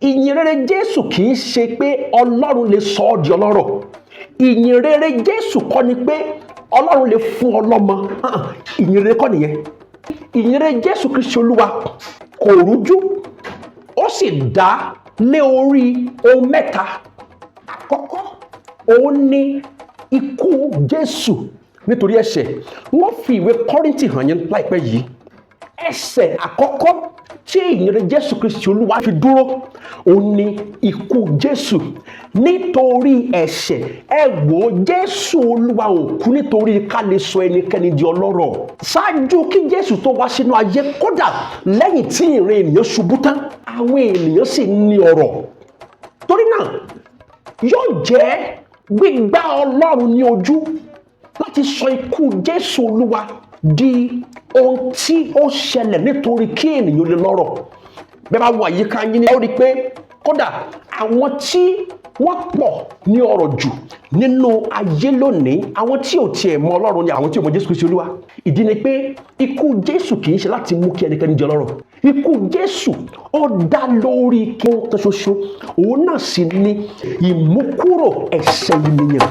ìyìn rere Jésù kì í ṣe pé Ọlọ́run lè sọ ọ́ di ọlọ́rọ̀. Ìyìn rere Jésù kọ́ ni pé Ọlọ́run lè fún ọ lọ́mọ. Ìyìn rere kọ́ nìyẹn. Ìyìn rere Jésù Kristi Olúwa kò rújú, ó sì dá lé orí ohun mẹ́ta. Àkọ́kọ́, òun ni ikú Jésù nítorí ẹ̀ṣẹ̀. Wọ́n fi ìwé Kọ́ríńtì hàn yín láìpẹ́ yìí. Ẹ̀ṣẹ̀ àkọ́kọ́ tí ìyìn rere Jésù Kristi Olúwa fi dúró, òun ni ikú Jésù. Nítorí ẹ̀ṣẹ̀, ẹ wò, Jésù Olúwa ò kú nítorí ká lè sọ ẹnikẹ́ni di ọlọ́rọ̀. Ṣáájú kí Jésù tó wá sínú ayé, kódà lẹ́yìn tí ìran ènìyàn ṣubú tán, àwọn ènìyàn sì ní ọrọ̀. Torí náà, yóò jẹ́ gbígbá Ọlọ́run ní ojú láti sọ ikú Jésù Olúwa di ohun tí ó ṣẹlẹ̀ nítorí kí ènìyàn lè lọ́rọ̀. Bẹ́ẹ̀ bá wo àyíká yín, ó rí i pé kódà àwọn tí wọ́n pọ̀ ní ọrọ̀ jù nínú ayé lónìí, àwọn tí ò tiẹ̀ mọ Ọlọ́run ni àwọn tí ò mọ Jésù Kristi Olúwa. Ìdí ni pé ikú Jésù kì í ṣe láti mú kí ẹnikẹ́ni di ọlọ́rọ̀. Ikú Jésù ó dá lórí kí wọ́n kan ṣoṣo, òun náà sì ni ìmúkúrò ẹ̀ṣẹ̀ ènìyàn.